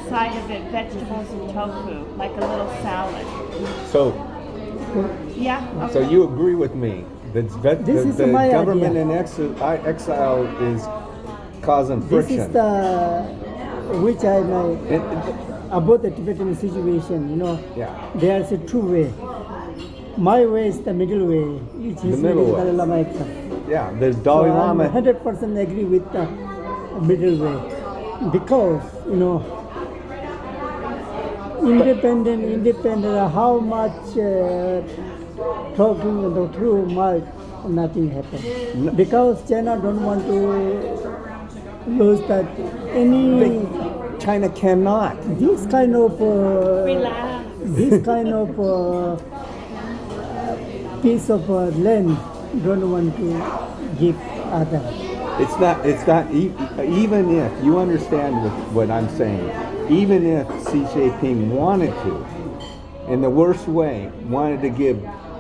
side of it vegetables and tofu, like a little salad. So Yeah. So Okay. you agree with me that This is the my government idea. in exile is causing This friction. is the which I know It- about the Tibetan situation. Yeah. There's a two way. My way is the middle way, which is middle way. Dalai Lama accept. yeah, there's Dalai So Lama. I'm 100% agree with the middle way because independent. How much talking through much nothing happen because China don't want to lose that any China cannot. this kind of Relax. this kind of piece of land don't want to give other. It's not even if you understand what I'm saying. Even if Xi Jinping wanted to, in the worst way, wanted to give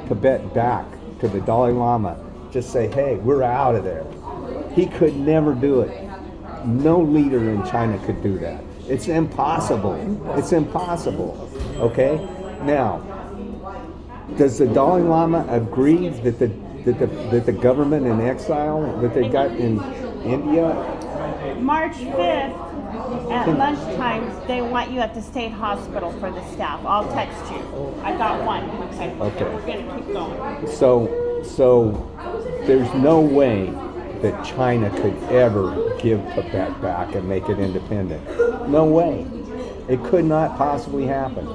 Tibet back to the Dalai Lama, just say, hey, we're out of there. He could never do it. No leader in China could do that. It's impossible. It's impossible. Okay? Now, does the Dalai Lama agree that the government in exile that they got in India? March 5th at lunchtime, they want you at the state hospital for the staff. I'll text you. I got one. Okay. Okay. We're going to keep going. So there's no way that China could ever give Tibet back and make it independent. No way. It could not possibly happen.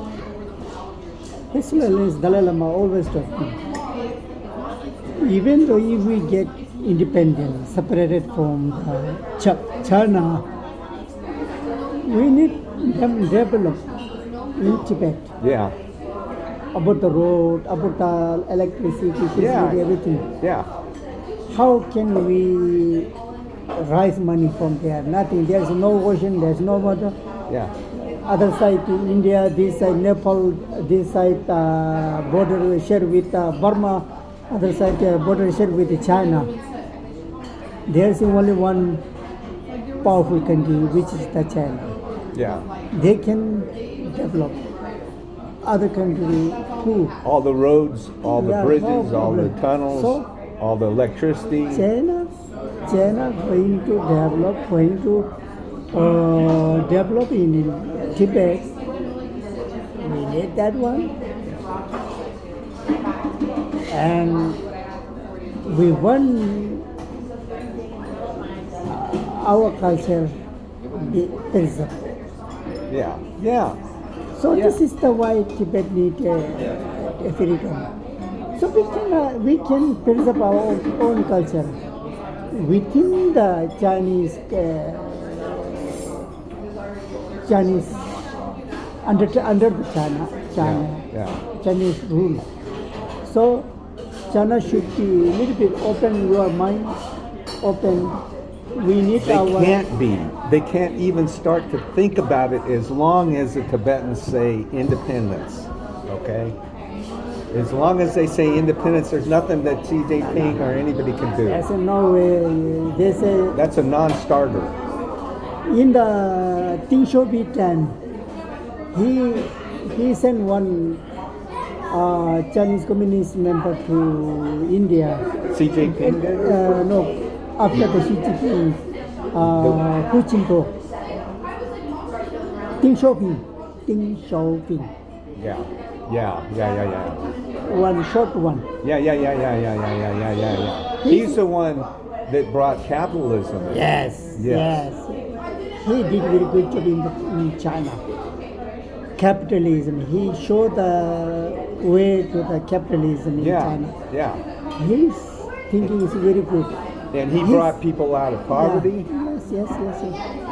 His Holiness Dalai Lama always talking. Even though if we get independent, separated from China, we need them develop in Tibet Yeah. about the road, about the electricity, facility, Yeah. everything. Yeah. How can we raise money from there? Nothing. There's no ocean. There's no water. Yeah. Other side to India, this side Nepal, this side border share with Burma, other side border share with China. There's only one powerful country, which is the China. Yeah. They can develop. Other country too. All the roads, all the Yeah, bridges, no all the problem. tunnels, So- all the electricity. China going to develop in Tibet. We need that one. And we want our culture be preserved. Yeah. Yeah. So Yeah. this is the why Tibet need a freedom. So we can preserve our own culture within the Chinese under the China Yeah. Chinese rule. So China should be a little bit open your mind, open. We need They our can't be. They can't even start to think about it as long as the Tibetans say independence. Okay? As long as they say independence, there's nothing that Xi Jinping or anybody can do. There's no way. They say That's a non-starter. in the Deng Xiaoping time, he sent one Chinese communist member to India. Xi Jinping did? No, after the Xi Jinping, Hu Jintao. Deng Xiaoping, Yeah. Yeah. one short one. Yeah. He's the one that brought capitalism. in. Yes. Yes. He did very good job in China. Capitalism. He showed the way to the capitalism in China. Yeah. His thinking is very good. And he He's- brought people out of poverty Yes.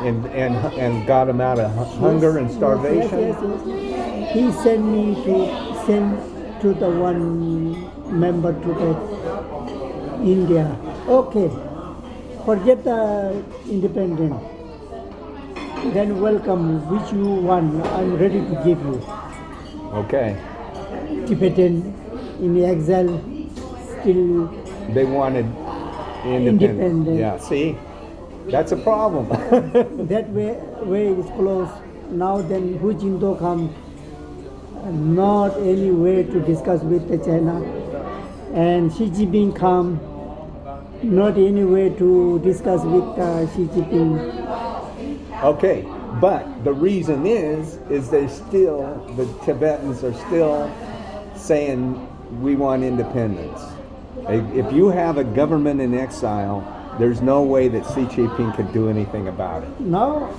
and got them out of hunger and starvation. Yes. He sent me to send to the one member to the India. Okay, forget the independent. Then welcome, which you want. I'm ready to give you. Okay. Tibetan in exile, still They wanted independence. Independent. Yeah, see? That's a problem. that way is closed. now then Hu Jintao come, not any way to discuss with the China, and Xi Jinping come, not any way to discuss with Xi Jinping. Okay, but the reason is they still, the Tibetans are still saying we want independence. If you have a government in exile, there's no way that Xi Jinping could do anything about it. Now,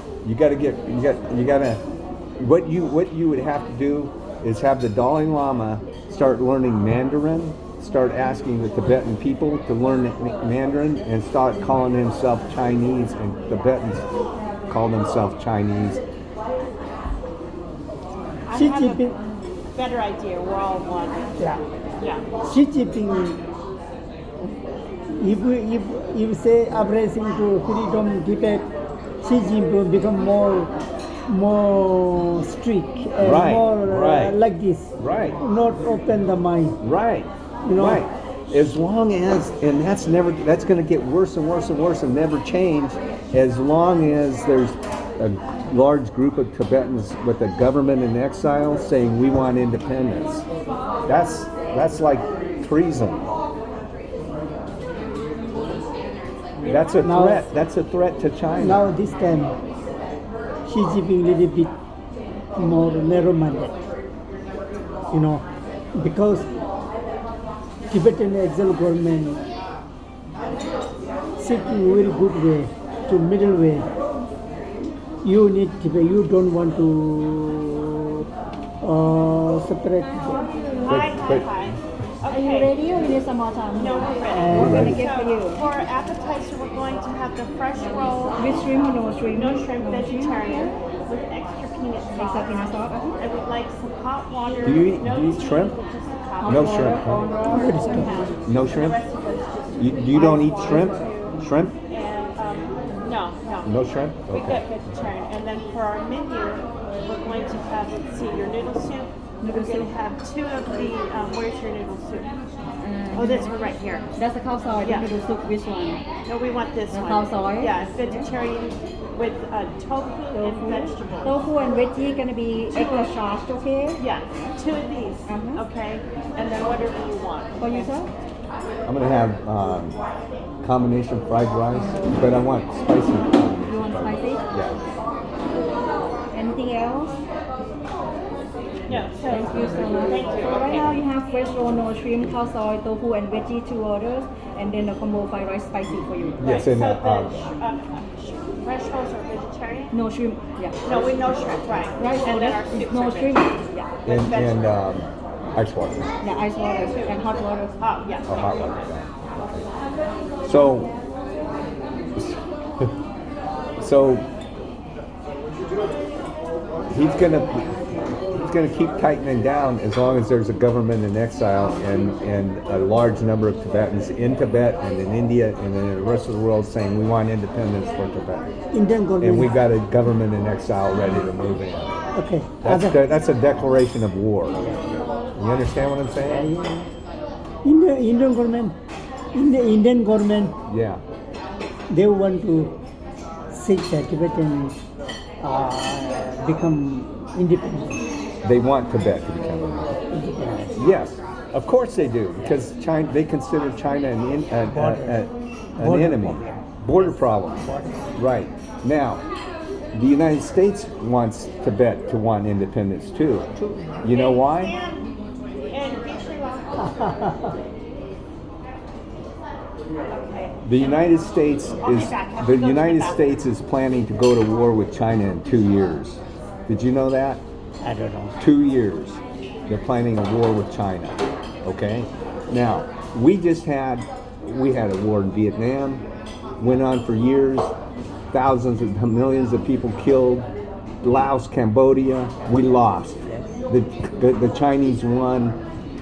What you would have to do is have the Dalai Lama start learning Mandarin, start asking the Tibetan people to learn Mandarin, and start calling himself Chinese, and Tibetans call themselves Chinese. I Xi have Jinping, a better idea. We're all one. yeah. Yeah. Xi Jinping, if say embracing to freedom Tibet, Xi Jinping become more strict and Right, more right. like this. Right. Not open the mind. Right. You know? Right. As long as, and that's going to get worse and worse and worse and never change, as long as there's a large group of Tibetans with a government in exile saying we want independence. That's like treason. That's a Now- threat. That's a threat to China. Now this time, Xi Jinping little bit more narrow-minded. You know, because Tibetan exile government seeking very good way to middle way. You need Tibet. You don't want to separate. Hi. Are you Okay. ready or you need some more time? No, we're ready. We're gonna get for you. For appetizer, we're going to have the fresh roll, With shrimp or no shrimp? no shrimp, No vegetarian, with extra peanut sauce. Extra peanut sauce, uh-huh. I would like some hot water. Do you eat- no do you eat tea, shrimp? but just a cup. No Hot shrimp, huh? water, and No the shrimp? rest of it's just You don't eat ice shrimp? water, Shrimp? And, no. No shrimp? We Okay. get vegetarian. And then for our menu, we're going to have, let's see, your noodle soup. We're going to have two of the, where's your noodle soup? Oh, this one right here. That's the cow soy. Yeah. You do soup. Which one? No, we want this The one. cow soy? Yeah, vegetarian with tofu and vegetables. Tofu and veggie gonna be extra charged, okay? Yeah, two of these, Uh-huh. okay? And then whatever you want. For you, sir? I'm gonna have combination fried rice, but I want spicy. You want spicy? Yeah. Anything else? Yeah, so Thank you so much. Thank you. So right now you have fresh roll, no shrimp, cow soy, tofu, and veggie, 2 orders, and then the combo fried rice spicy for you. Yes, Right, and so the fresh rolls are vegetarian? No shrimp. Yeah. No, with no shrimp, right? Right. So And then our that's soups no are shrimp. vegetarian. Yeah. With and vegetables. ice water Yeah. Ice water and hot water. Oh, yeah. or hot water. So, so he's gonna keep tightening down as long as there's a government in exile and a large number of Tibetans in Tibet and in India and in the rest of the world saying we want independence for Tibet, Indian government. and we've got a government in exile ready to move in. Okay. Other- That's a declaration of war. You understand what I'm saying? Indian government, Indian government, Yeah. they want to see that Tibetan become independent. They want Tibet to become independent. Yes, of course they do, because China, they consider China an Border enemy, problem. border problem. Right. Now, the United States wants Tibet to want independence too. You know why? And Sri Lanka. Okay. The United States is planning to go to war with China in 2 years. Did you know that? I don't know. 2 years. They're planning a war with China. Okay? Now, we had a war in Vietnam, went on for years, thousands of millions of people killed. Laos, Cambodia, we lost. The Chinese won.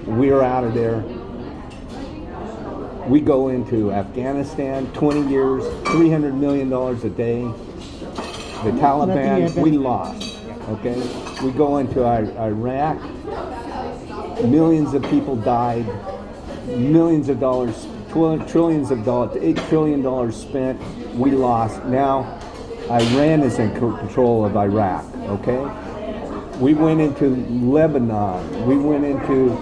We're out of there. We go into Afghanistan, 20 years, $300 million a day. The Taliban, happened. we lost. Okay? We go into Iraq, millions of people died, millions of dollars, trillions of dollars, $8 trillion spent, we lost. Now, Iran is in control of Iraq, okay? We went into Lebanon. We went into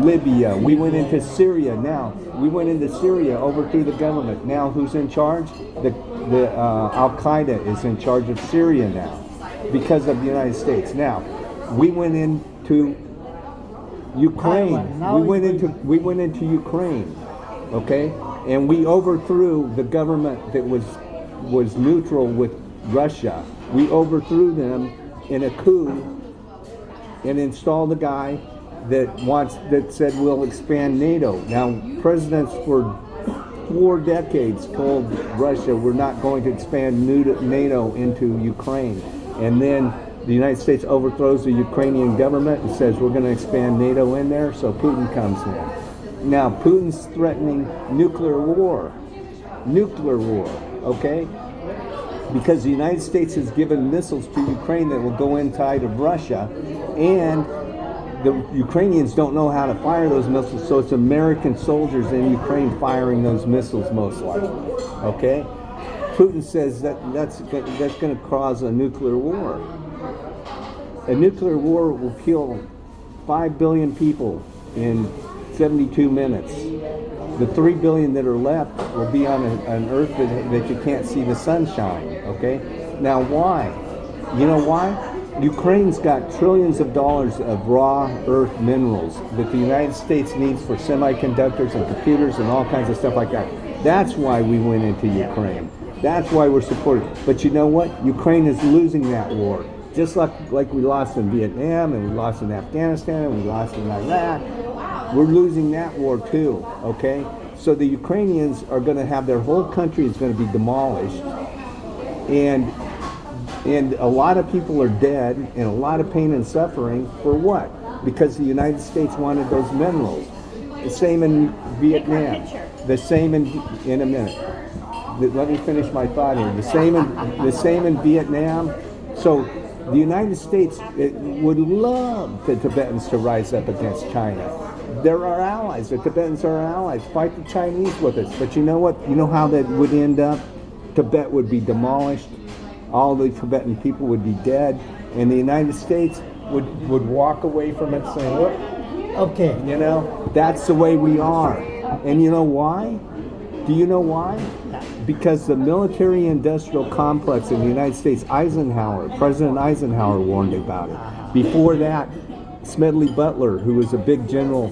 Libya. We went into Syria. Now, we went into Syria, overthrew the government. Now, who's in charge? The Al-Qaeda is in charge of Syria now because of the United States. Now, we went into Ukraine. Taiwan. We went into Ukraine, okay? And we overthrew the government that was neutral with Russia. We overthrew them in a coup and installed a guy that said we'll expand NATO. Now, presidents for 4 decades told Russia we're not going to expand NATO into Ukraine, and then the United States overthrows the Ukrainian government and says we're going to expand NATO in there, so Putin comes in. Now, Putin's threatening nuclear war, okay? Because the United States has given missiles to Ukraine that will go inside of Russia, and the Ukrainians don't know how to fire those missiles, so it's American soldiers in Ukraine firing those missiles most likely, okay? Putin says that's going to cause a nuclear war. A nuclear war will kill 5 billion people in 72 minutes. The 3 billion that are left will be on an earth that you can't see the sunshine, okay? Now why? You know why? Ukraine's got trillions of dollars of raw earth minerals that the United States needs for semiconductors and computers and all kinds of stuff like that. That's why we went into Ukraine. That's why we're supported. But you know what? Ukraine is losing that war. Just like we lost in Vietnam, and we lost in Afghanistan, and we lost in Iraq. We're losing that war too, okay? So the Ukrainians are going to have their whole country is going to be demolished. And a lot of people are dead, and a lot of pain and suffering for what? Because the United States wanted those minerals. The same in Vietnam. The same in a minute. Let me finish my thought here. The same in Vietnam. So the United States would love the Tibetans to rise up against China. They're our allies. The Tibetans are our allies. Fight the Chinese with us. But you know what? You know how that would end up? Tibet would be demolished. All the Tibetan people would be dead. And the United States would walk away from it saying, look, Okay. you know, that's the way we are. And you know why? Do you know why? Because the military-industrial complex in the United States, President Eisenhower warned about it. Before that, Smedley Butler, who was a big general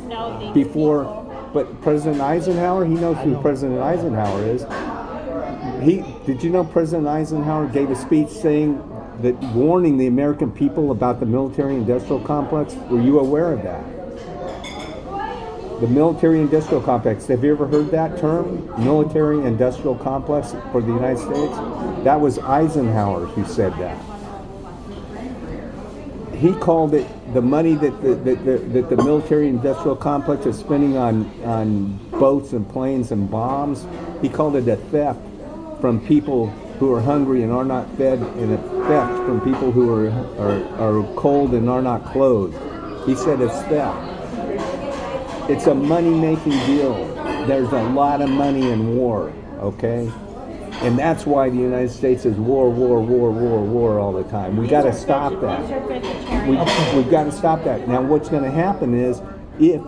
but President Eisenhower, he knows who President Eisenhower is. Did you know President Eisenhower gave a speech saying that warning the American people about the military-industrial complex? Were you aware of that? The military-industrial complex. Have you ever heard that term? Military-industrial complex for the United States? That was Eisenhower who said that. He called it the money that the military-industrial complex is spending on boats and planes and bombs. He called it a theft from people who are hungry and are not fed, and a theft from people who are cold and are not clothed. He said it's theft. It's a money-making deal. There's a lot of money in war, okay? And that's why the United States is war all the time. We got to stop that. We've got to stop that. Now, what's going to happen is if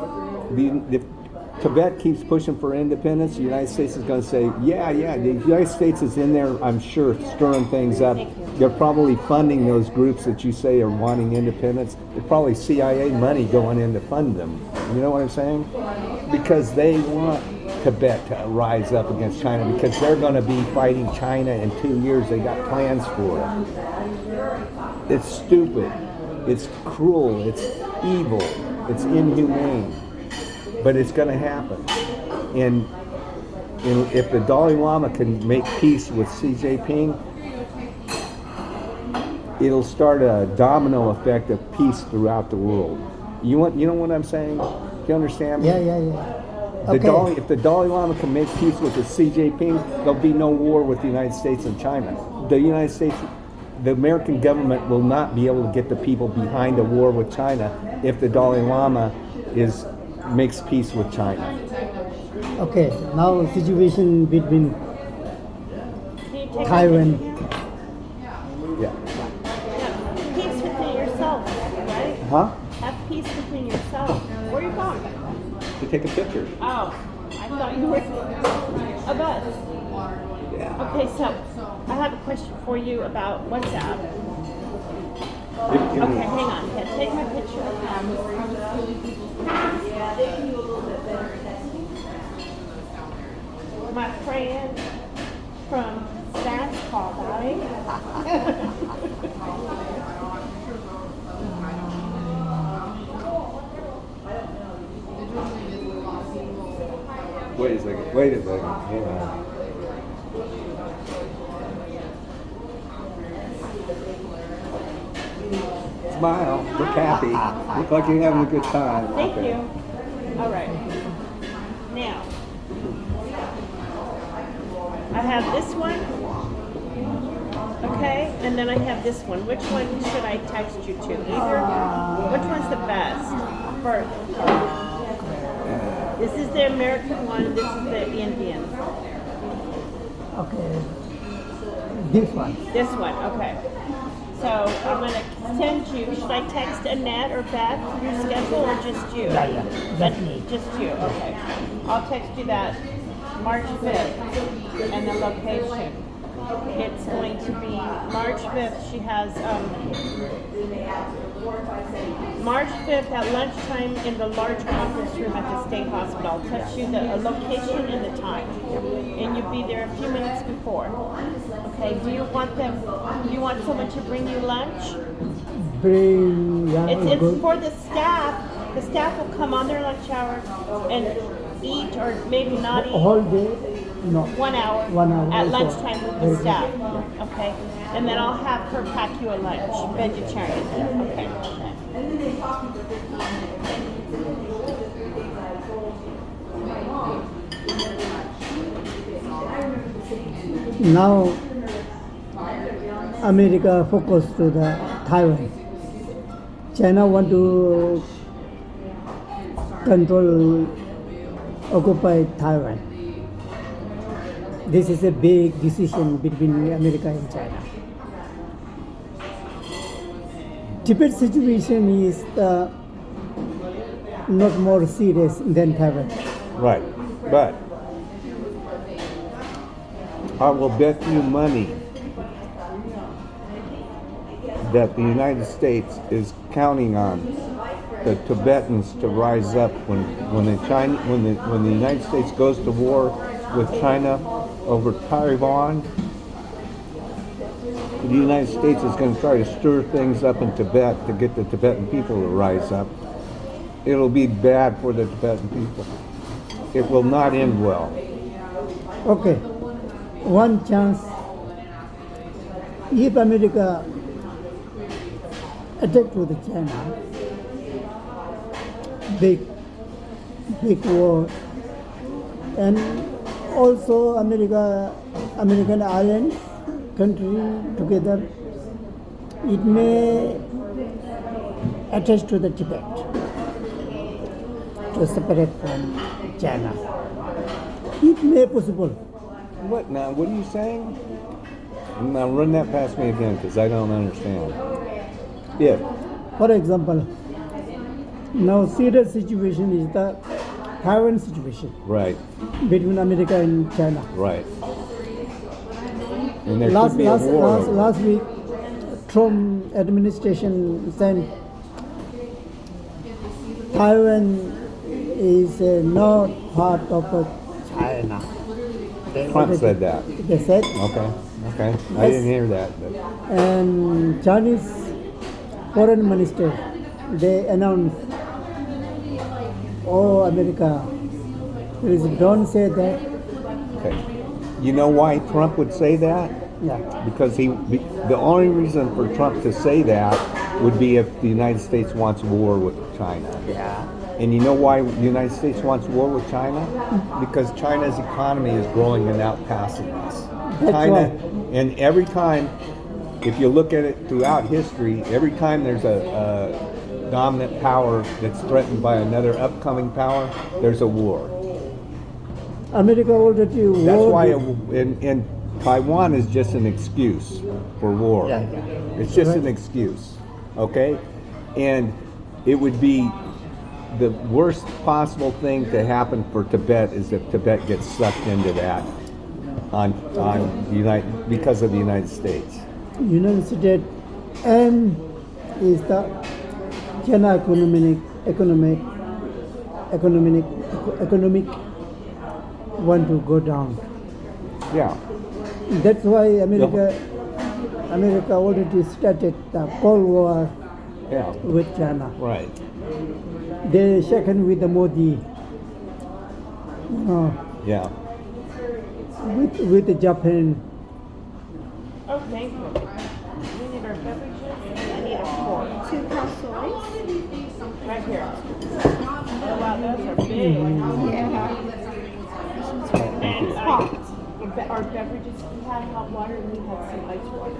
Tibet keeps pushing for independence, the United States is going to say, yeah, the United States is in there, I'm sure, stirring things up. They're probably funding those groups that you say are wanting independence. There's probably CIA money going in to fund them. You know what I'm saying? Because they want Tibet to rise up against China, because they're going to be fighting China in 2 years. They got plans for it. It's stupid. It's cruel. It's evil. It's inhumane. But it's going to happen. And if the Dalai Lama can make peace with Xi Jinping, it'll start a domino effect of peace throughout the world. You know what I'm saying? Do you understand me? Yeah. Okay. If the Dalai Lama can make peace with the Xi Jinping, there'll be no war with the United States and China. The American government will not be able to get the people behind a war with China if the Dalai Lama makes peace with China. Okay. Now situation between Taiwan Huh? Have peace within yourself. Where are you going? To take a picture. Oh, I thought you were a bus. Yeah. Okay, so I have a question for you about WhatsApp. Give Okay, me- hang on. Yeah, take my picture. My friend from Dance Hall, right? Wait a second. Wait a second. Hang on. Smile. Look happy. Look like you're having a good time. Thank Okay. you. All right. Now, I have this one. Okay, and then I have this one. Which one should I text you to? Either. Which one's the best? First. This is the American one. This is the Indian. Okay. This one. This one. Okay. So I'm gonna send you. Should I text Annette or Beth your schedule, or just you? Yeah, that's me. Just you. Okay. I'll text you that March 5th and the location. It's going to be March 5th. She has March 5th at lunchtime in the large conference room at the State Hospital. I'll text you the location and the time, and you'll be there a few minutes before. Okay. Do you want them? You want someone to bring you lunch? Bring, yeah, It's good. for the staff. The staff will come on their lunch hour and eat, or maybe not eat. Whole day? No. 1 hour, 1 hour at also. lunchtime with Very the good. staff. Okay, and then I'll have her pack you a lunch, vegetarian. Okay. Now, America focus to the Taiwan. China want to control, occupy Taiwan. This is a big decision between America and China. Tibet situation is not more serious than Taiwan. Right. But I will bet you money that the United States is counting on the Tibetans to rise up when the United States goes to war with China over Taiwan. The United States is going to try to stir things up in Tibet to get the Tibetan people to rise up. It'll be bad for the Tibetan people. It will not end well. Okay, one chance. If America attack with China, big war, and also American islands country together, it may attach to the Tibet to separate from China. It may possible. What now? What are you saying? Now run that past me again, because I don't understand. If For example, now serious situation is the Taiwan situation right, between America and China. right, and there could be a war. over it. Last week, Trump administration said Taiwan is not part of China. Trump said that. They said, Okay, okay. I Yes. didn't hear that. But and Chinese foreign minister, they announced, oh America, please don't say that. okay, you know why Trump would say that? Yeah. Because the only reason for Trump to say that would be if the United States wants war with China. Yeah. And you know why the United States wants war with China? Because China's economy is growing and outpassing us. That's China, right. and every time, if you look at it throughout history, every time there's a dominant power that's threatened by another upcoming power, there's a war. America already That's war why, with- and Taiwan is just an excuse for war. Yeah, yeah. It's just Right. an excuse, okay? And it would be the worst possible thing to happen for Tibet is if Tibet gets sucked into that on because of the United States. United States and is the China economic want to go down. Yeah. That's why America already started the Cold War Yeah. with China. Right. They second with the Modi. Yeah. With the Japan. Oh, thank you. We need our beverages. I need a fork. 2 cups soy. Right here. Oh, wow, those are big. Yeah. And our beverages, we had hot water and we had some ice water.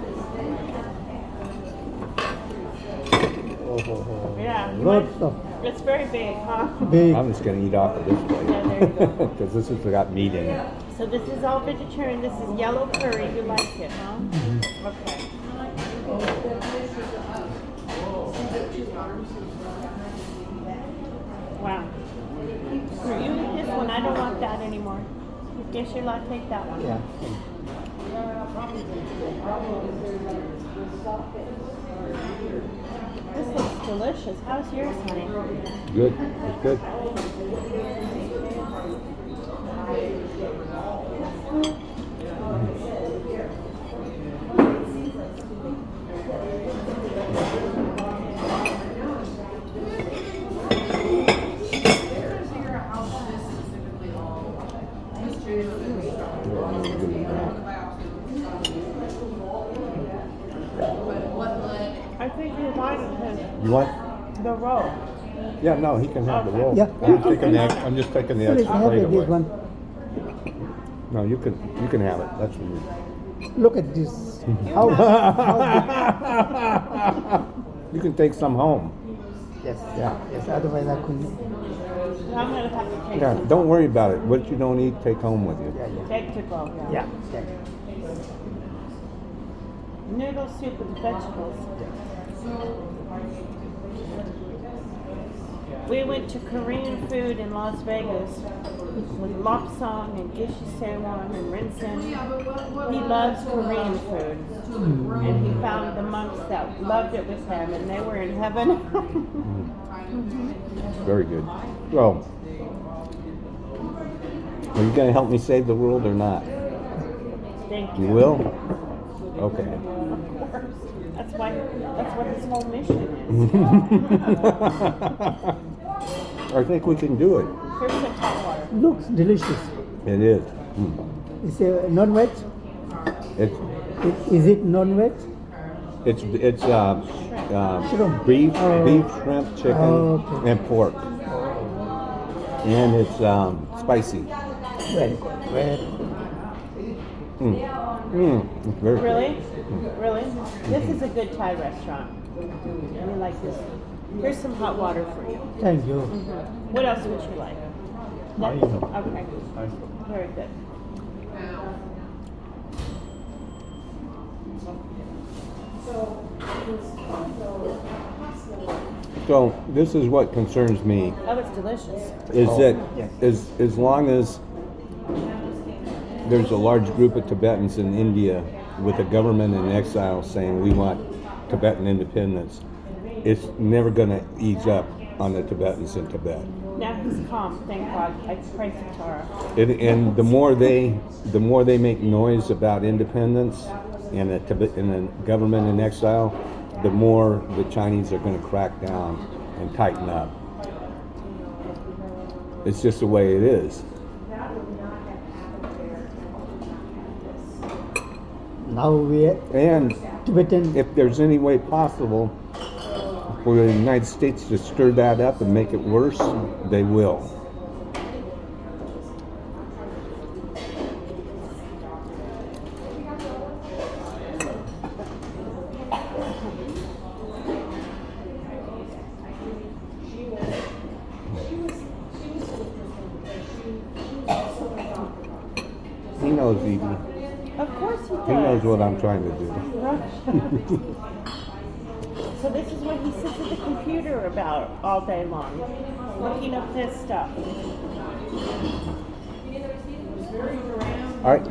Yeah. Lots of It's very big, huh? big. I'm just gonna eat off of this Yeah, there you plate go. because this has got meat in it. So this is all vegetarian. This is yellow curry. You like it, huh? Okay. Wow. You eat this one. I don't want that anymore. Yes, you're allowed to take that one. Yeah. This looks delicious. How's yours, honey? Good. It's good. I think you like it. You want? The roll. Yeah, no, he can have the roll. Yeah. I'm just taking the Please extra have plate it, this away. one. No, you can have it. That's for you. Look at this. How You can take some home. yes, yes. Otherwise, I couldn't. I'm going to have to take Yeah, don't worry about it. What you don't eat, take home with you. Take to go. Yeah. Noodle soup with vegetables. We went to Korean food in Las Vegas with Lopsong and Gishi Sewon and Rinsen. He loves Korean food. And he found the monks that loved it with him and they were in heaven. Very good. So, are you going to help me save the world or not? Thank You you. will? Okay. Of course. That's what his whole mission is. I think we can do it. Here's some hot water. Looks delicious. It is. Is it non-veg? It's Is it non-veg? it's Shrimp. beef, Oh. shrimp, chicken, Oh, okay. and pork, and it's spicy. Very good. Very It's very good. Really? Really? This is a good Thai restaurant. We like this. Here's some hot water for you. Thank you. What else would you like? That- you know. Okay. Very good. So this is what concerns me. Oh, it's delicious. Is that yes. as long as there's a large group of Tibetans in India with a government in exile saying we want Tibetan independence, it's never going to ease up on the Tibetans in Tibet. Now he's calm, thank God. I pray to Tara. And the more they make noise about independence and a government in exile, the more the Chinese are going to crack down and tighten up. It's just the way it is. Now we And Tibetan. if there's any way possible for the United States to stir that up and make it worse, they will. He knows, Evie. Of course he does. He knows what I'm trying to do. So this is what he sits at the computer about all day long, looking up this stuff.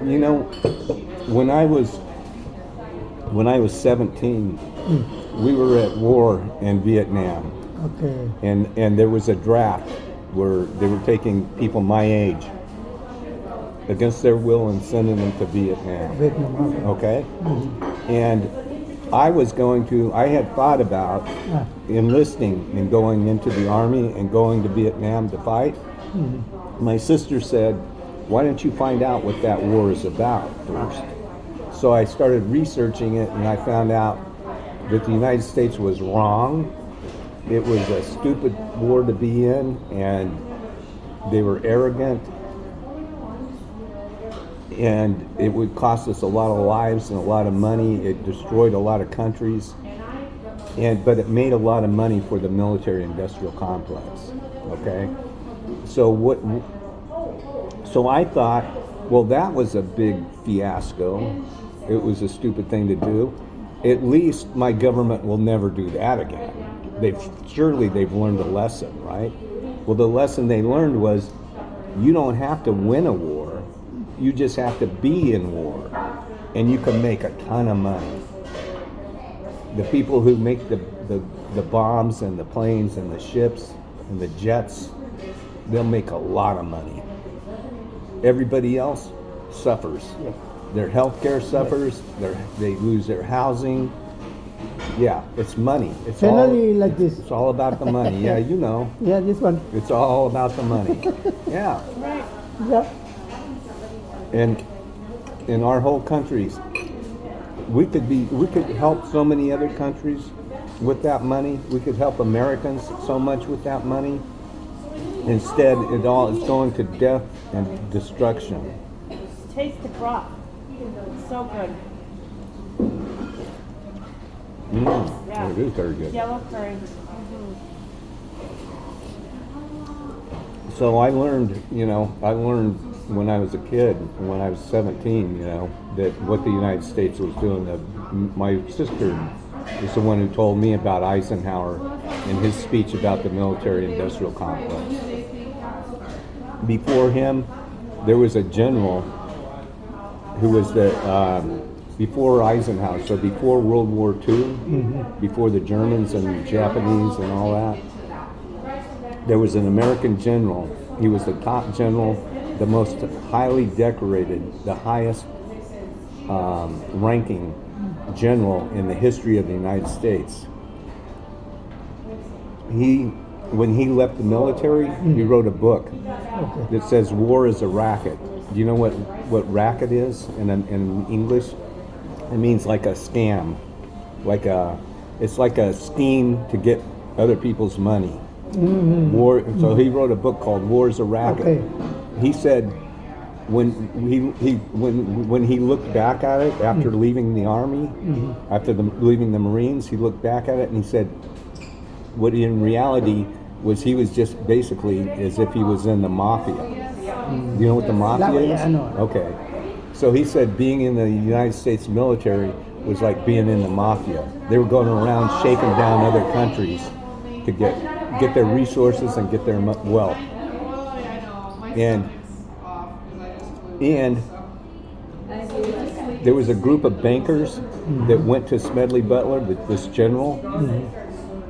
You know, when I was 17, we were at war in Vietnam, Okay. and there was a draft where they were taking people my age against their will and sending them to Vietnam. Vietnam. Okay? And I had thought about enlisting and going into the army and going to Vietnam to fight. My sister said, why don't you find out what that war is about first? So I started researching it, and I found out that the United States was wrong. It was a stupid war to be in, and they were arrogant, and it would cost us a lot of lives and a lot of money. It destroyed a lot of countries, but it made a lot of money for the military-industrial complex. Okay, so I thought, well, that was a big fiasco. It was a stupid thing to do. At least my government will never do that again. Surely they've learned a lesson, right? Well, the lesson they learned was you don't have to win a war. You just have to be in war, and you can make a ton of money. The people who make the bombs and the planes and the ships and the jets, they'll make a lot of money. Everybody else suffers. Yes. Their health care suffers. They lose their housing. Yeah, it's money. It's Generally like this. It's all about the money. Yeah, you know. Yeah, this one. It's all about the money. Yeah. Right. Yeah. And in our whole countries, we could help so many other countries with that money. We could help Americans so much with that money. Instead, it's going to death and destruction. Taste the broth. It's so good. Yeah. It is very good. Yellow curry. So I learned when I was a kid, when I was 17, that what the United States was doing. My sister is the one who told me about Eisenhower and his speech about the military-industrial complex. Before him, there was a general who was before Eisenhower, so before World War II, before the Germans and the Japanese and all that, there was an American general. He was the top general, the most highly decorated, the highest ranking general in the history of the United States. When he left the military, he wrote a book that says war is a racket. Do you know what racket is in English? It means like a scam, it's like a scheme to get other people's money. War. So he wrote a book called War is a Racket. Okay. He said when he looked back at it after leaving the army, after leaving the Marines, he looked back at it and he said, what in reality was he was just basically as if he was in the mafia. You know what the mafia is? Yeah, I know. Okay. So he said being in the United States military was like being in the mafia. They were going around shaking down other countries to get their resources and get their wealth. And there was a group of bankers that went to Smedley Butler, this general,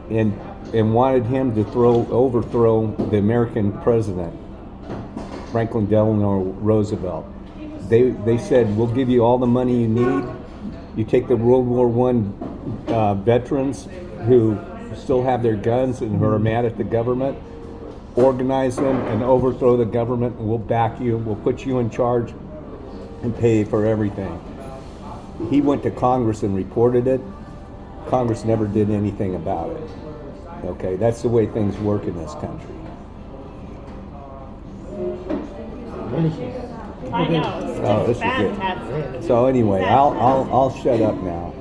and wanted him to overthrow the American president, Franklin Delano Roosevelt. They said, we'll give you all the money you need. You take the World War I veterans who still have their guns and who are mad at the government, organize them and overthrow the government, and we'll back you. We'll put you in charge and pay for everything. He went to Congress and reported it. Congress never did anything about it. Okay, that's the way things work in this country. Delicious. I know. It's Oh, this just is good. fantastic. So anyway, I'll shut up now.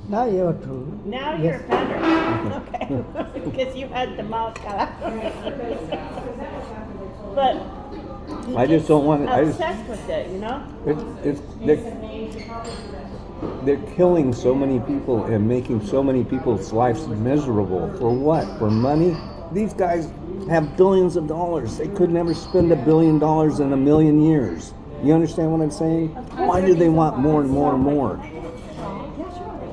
Now you have to. Now Yes. you're better. Okay. Because you had the mouth cut out. But he I just don't want it. gets obsessed with it, you know? It's They're killing so many people and making so many people's lives miserable. For what? For money? These guys have billions of dollars. They could never spend $1 billion in a million years. You understand what I'm saying? Why do they want more and more and more?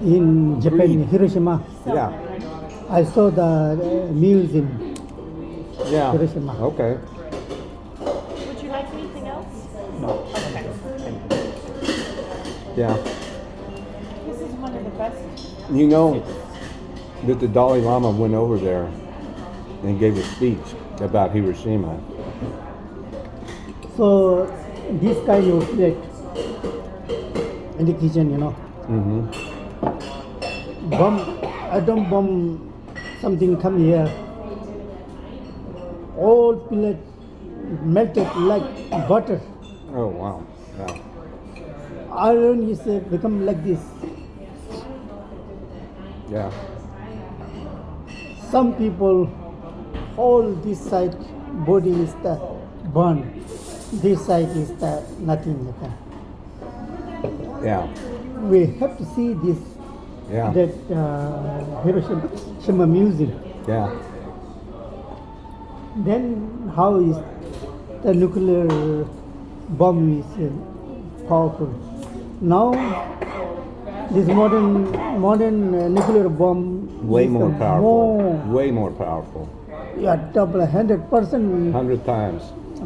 In Japan, Greed. Hiroshima, Yeah. I saw the museum. Yeah. Hiroshima. Okay. Would you like anything else? No. Okay. Yeah. This is one of the best. You know that the Dalai Lama went over there and gave a speech about Hiroshima. So this kind of plate in the kitchen, you know, Mm-hmm. atom bomb, something come here. All plate melted like butter. Oh wow. Yeah. Iron is become like this. Yeah. Some people, all this side body is the burn. This side is the nothing like that. Yeah. We have to see this Yeah. that Hiroshima Museum. Yeah. Then how is the nuclear bomb is powerful? Now this modern nuclear bomb Way is more powerful. more, Way more powerful. yeah, double 100%, 100 times.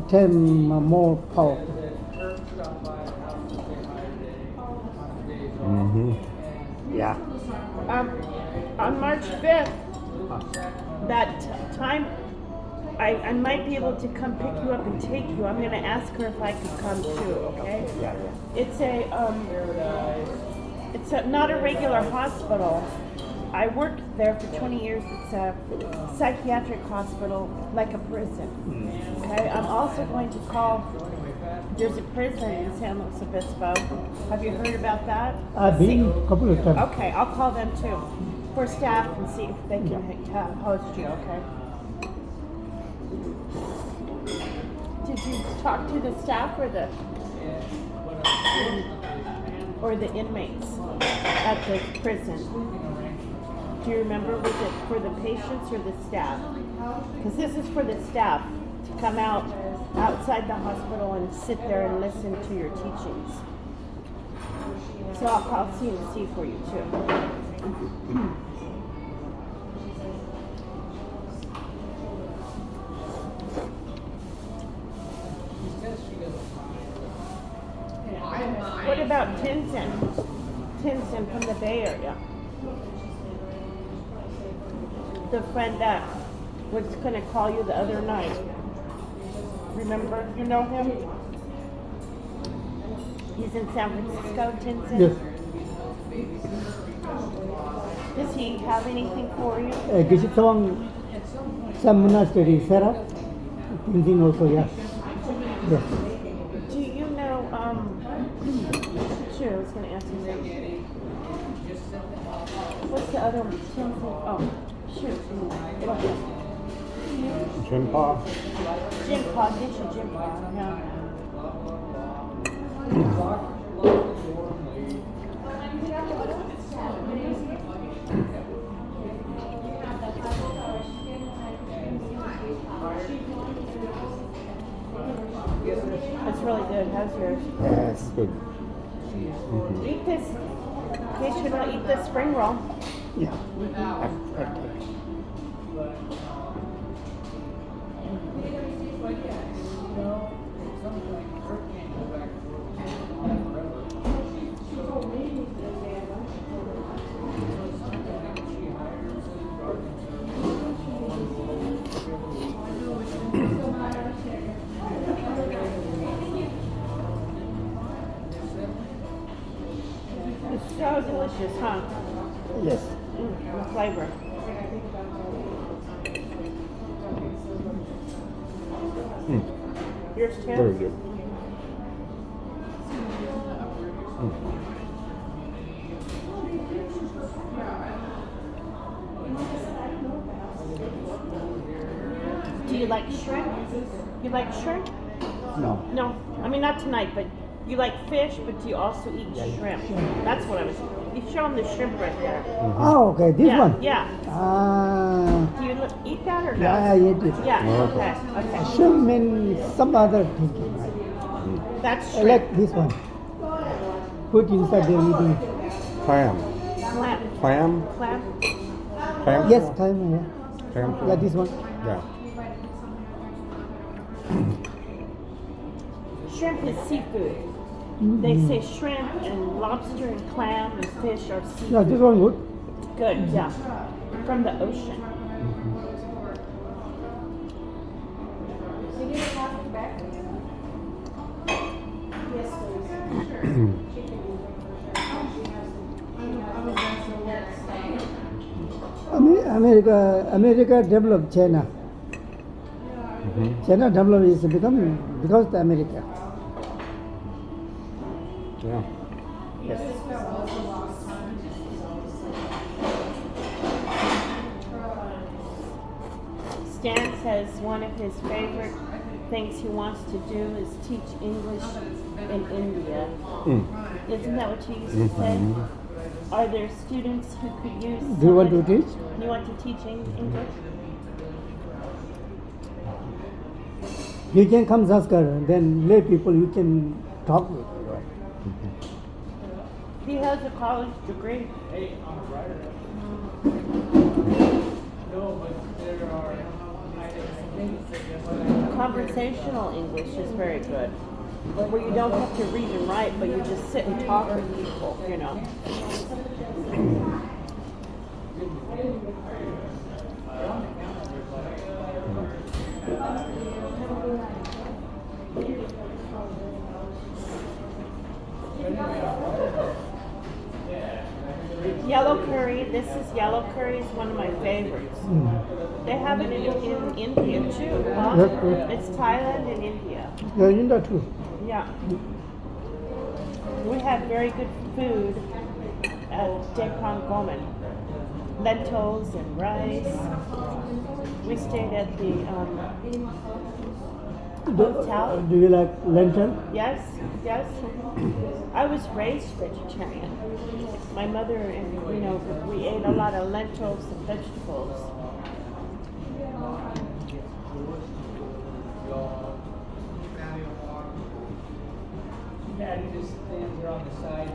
10 more powerful. Mm-hmm. Yeah. On March 5th, that time, I might be able to come pick you up and take you. I'm going to ask her if I could come too, okay? Yeah. It's not a regular hospital. I worked there for 20 years. It's a psychiatric hospital, like a prison. Okay. I'm also going to call. There's a prison in San Luis Obispo. Have you heard about that? I've been a couple of times. Okay, I'll call them too for staff and see if they can host you. Okay. Did you talk to the staff or the inmates at the prison? Do you remember, was it for the patients or the staff? Because this is for the staff to come outside the hospital and sit there and listen to your teachings. So I'll call CMC for you too. What about Tinson? Tinson from the Bay Area. The friend that was going to call you the other night. Remember? You know him? He's in San Francisco, Tinson? Yes. Does he have anything for you? Gishitawang, some monastery, Sarah, Tintin also, yeah. Yes. Do you know, sure, I was going to ask you that. What's the other one? Tinson? Oh, shoot. Chimpa? Jim Paw, get your Jim Paw, yeah. It's really good. How's yours? Yes. Good. Eat this. In case you don't eat this spring roll. Yeah. It's so delicious, huh? Yes. The flavor. Yours too? Very good. Do you like shrimp? You like shrimp? No. No, I mean not tonight, but You like fish, but you also eat shrimp. That's what I was. You show them the shrimp right there. Oh, okay, this yeah, one. yeah. Ah, Do you eat that or no? yeah, I eat it. Yeah. Okay. Okay. Shrimp and some other thing. That's I shrimp. like this one. Put inside the eating. Clam. Clam. Clam? Clam. Clam? Yes, time, yeah. Clam? Yeah, this one. Yeah. Shrimp is seafood. They say shrimp and lobster and clam and fish are seafood. Yeah, this one good. Good, yeah. From the ocean. America developed China. China developed is become because of America. Yeah. Stan says one of his favorite things he wants to do is teach English in India. Isn't that what you used to say? Are there students who could use? Do you want to somebody- teach? You want to teach English? You can come Zaskar, then lay people you can talk with. He has a college degree. Conversational English is very good. Where you don't have to read and write, but you just sit and talk with people, you know. Yellow curry, this is yellow curry, is one of my favorites. They have it in India too, huh? Yep. It's Thailand and India. Yeah, India too. Yeah. We had very good food at Dekran Goman. Lentils and rice. We stayed at the hotel. Do you like lentil? Yes, yes. I was raised vegetarian. My mother and, you know, we ate a lot of lentils and vegetables. Yeah, he just stands there on the side.